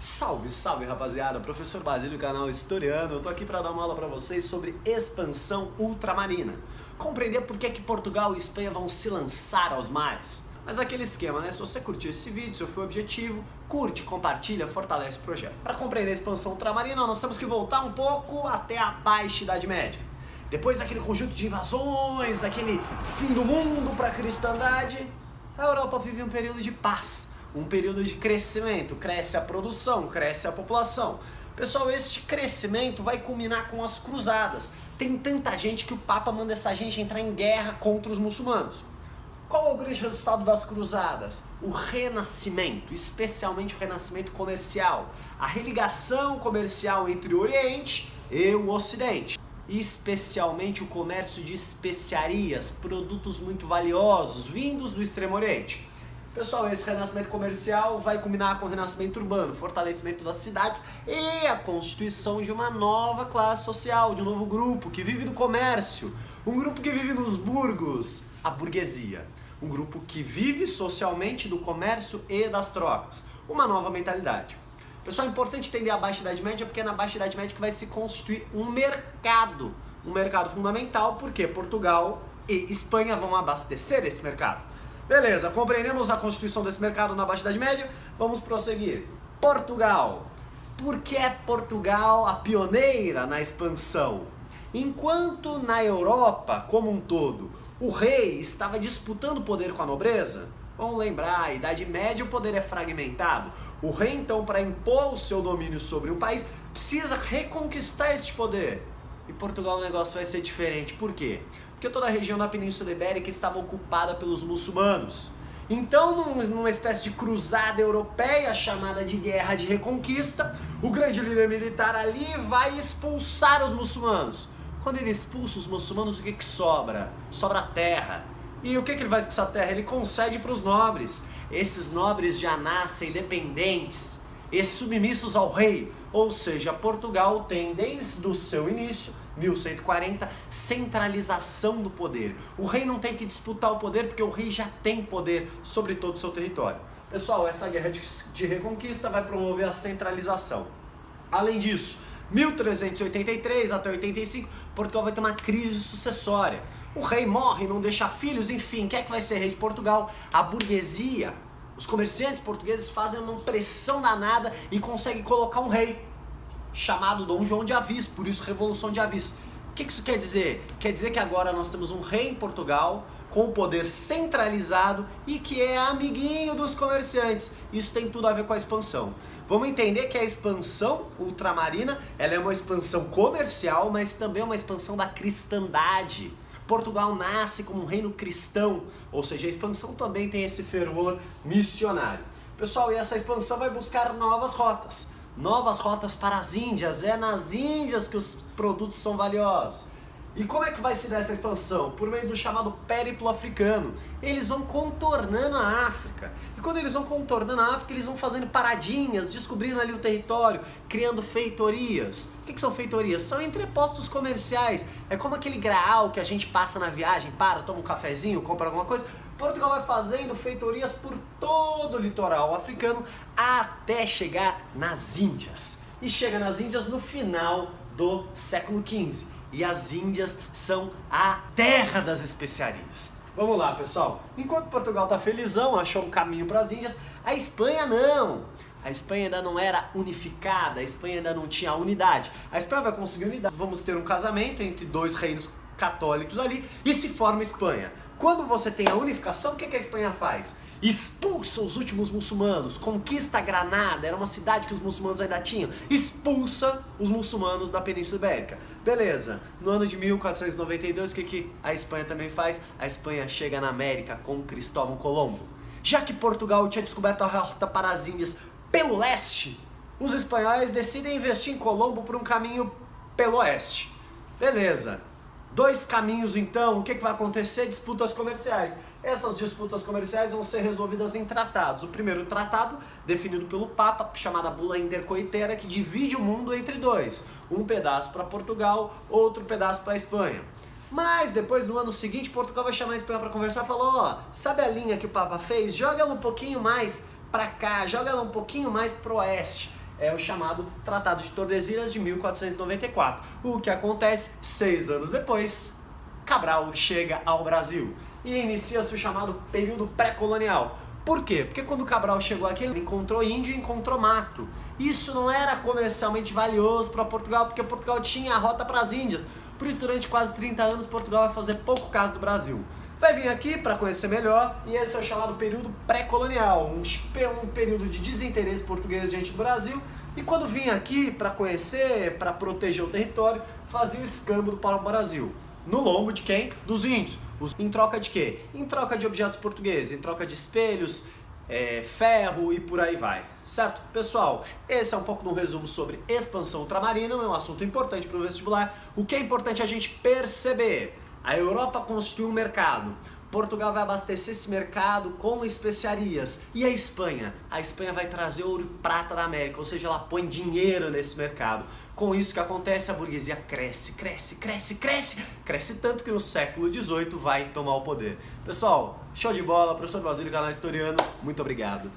Salve, salve rapaziada, professor Basílio, canal Historiano. Eu tô aqui para dar uma aula para vocês sobre expansão ultramarina. Compreender por que Portugal e Espanha vão se lançar aos mares. Mas aquele esquema, né? Se você curtiu esse vídeo, se foi o objetivo, curte, compartilha, fortalece o projeto. Para compreender a expansão ultramarina, nós temos que voltar um pouco até a Baixa Idade Média. Depois daquele conjunto de invasões, daquele fim do mundo para a cristandade, a Europa vive um período de paz. Um período de crescimento, cresce a produção, cresce a população. Pessoal, este crescimento vai culminar com as cruzadas. Tem tanta gente que o Papa manda essa gente entrar em guerra contra os muçulmanos. Qual é o grande resultado das cruzadas? O renascimento, especialmente o renascimento comercial. A religação comercial entre o Oriente e o Ocidente. Especialmente o comércio de especiarias, produtos muito valiosos, vindos do Extremo Oriente. Pessoal, esse renascimento comercial vai culminar com o renascimento urbano, fortalecimento das cidades e a constituição de uma nova classe social, de um novo grupo que vive do comércio, um grupo que vive nos burgos, a burguesia, um grupo que vive socialmente do comércio e das trocas, uma nova mentalidade. Pessoal, é importante entender a Baixa Idade Média porque é na Baixa Idade Média que vai se constituir um mercado fundamental, porque Portugal e Espanha vão abastecer esse mercado. Beleza, compreendemos a constituição desse mercado na Baixa Idade Média, vamos prosseguir. Portugal. Por que é Portugal a pioneira na expansão? Enquanto na Europa, como um todo, o rei estava disputando poder com a nobreza, vamos lembrar, a Idade Média o poder é fragmentado. O rei, então, para impor o seu domínio sobre o país, precisa reconquistar esse poder. E Portugal o negócio vai ser diferente. Por quê? Porque toda a região da Península Ibérica estava ocupada pelos muçulmanos. Então, numa espécie de cruzada europeia chamada de Guerra de Reconquista, o grande líder militar ali vai expulsar os muçulmanos. Quando ele expulsa os muçulmanos, o que sobra? Sobra terra. E o que ele faz com essa terra? Ele concede para os nobres. Esses nobres já nascem independentes e submissos ao rei. Ou seja, Portugal tem desde o seu início, 1140, centralização do poder. O rei não tem que disputar o poder porque o rei já tem poder sobre todo o seu território. Pessoal, essa guerra de reconquista vai promover a centralização. Além disso, 1383 até 85, Portugal vai ter uma crise sucessória. O rei morre, não deixa filhos, enfim, quem é que vai ser rei de Portugal? A burguesia. Os comerciantes portugueses fazem uma pressão danada e conseguem colocar um rei, chamado Dom João de Avis, por isso Revolução de Avis. O que isso quer dizer? Quer dizer que agora nós temos um rei em Portugal, com o poder centralizado e que é amiguinho dos comerciantes. Isso tem tudo a ver com a expansão. Vamos entender que a expansão ultramarina, ela é uma expansão comercial, mas também é uma expansão da cristandade. Portugal nasce como um reino cristão, ou seja, a expansão também tem esse fervor missionário. Pessoal, e essa expansão vai buscar novas rotas para as Índias, é nas Índias que os produtos são valiosos. E como é que vai se dar essa expansão? Por meio do chamado périplo africano. Eles vão contornando a África. E quando eles vão contornando a África, eles vão fazendo paradinhas, descobrindo ali o território, criando feitorias. O que são feitorias? São entrepostos comerciais. É como aquele graal que a gente passa na viagem, toma um cafezinho, compra alguma coisa. Portugal vai fazendo feitorias por todo o litoral africano até chegar nas Índias. E chega nas Índias no final do século XV. E as Índias são a terra das especiarias. Vamos lá, pessoal. Enquanto Portugal tá felizão, achou um caminho para as Índias, a Espanha não. A Espanha ainda não era unificada, a Espanha ainda não tinha unidade. A Espanha vai conseguir unidade. Vamos ter um casamento entre dois reinos católicos ali e se forma a Espanha. Quando você tem a unificação, o que a Espanha faz? Expulsa os últimos muçulmanos, conquista Granada, era uma cidade que os muçulmanos ainda tinham, expulsa os muçulmanos da Península Ibérica. Beleza, no ano de 1492, o que a Espanha também faz? A Espanha chega na América com Cristóvão Colombo. Já que Portugal tinha descoberto a rota para as Índias pelo leste, os espanhóis decidem investir em Colombo por um caminho pelo oeste. Beleza. Dois caminhos então, o que vai acontecer? Disputas comerciais. Essas disputas comerciais vão ser resolvidas em tratados. O primeiro tratado, definido pelo Papa, chamada Bula Intercoitera, que divide o mundo entre dois. Um pedaço para Portugal, outro pedaço para a Espanha. Mas depois, no ano seguinte, Portugal vai chamar a Espanha para conversar e falou, ó, sabe a linha que o Papa fez? Joga ela um pouquinho mais para cá, joga ela um pouquinho mais pro oeste. É o chamado Tratado de Tordesilhas de 1494. O que acontece 6 anos depois? Cabral chega ao Brasil e inicia-se o chamado período pré-colonial. Por quê? Porque quando Cabral chegou aqui, ele encontrou índio e encontrou mato. Isso não era comercialmente valioso para Portugal, porque Portugal tinha a rota para as Índias. Por isso, durante quase 30 anos, Portugal vai fazer pouco caso do Brasil. Vai vir aqui para conhecer melhor, e esse é o chamado período pré-colonial, um período de desinteresse português diante do Brasil. E quando vinha aqui para conhecer, para proteger o território, fazia o escambo para o Brasil. No lombo de quem? Dos índios. Em troca de quê? Em troca de objetos portugueses, em troca de espelhos, ferro e por aí vai. Certo? Pessoal, esse é um pouco de um resumo sobre expansão ultramarina, é um assunto importante para o vestibular. O que é importante a gente perceber? A Europa construiu um mercado. Portugal vai abastecer esse mercado com especiarias. E a Espanha? A Espanha vai trazer ouro e prata da América, ou seja, ela põe dinheiro nesse mercado. Com isso que acontece, a burguesia cresce, cresce, cresce, cresce. Cresce tanto que no século XVIII vai tomar o poder. Pessoal, show de bola, professor Basílio, canal Historiano, muito obrigado.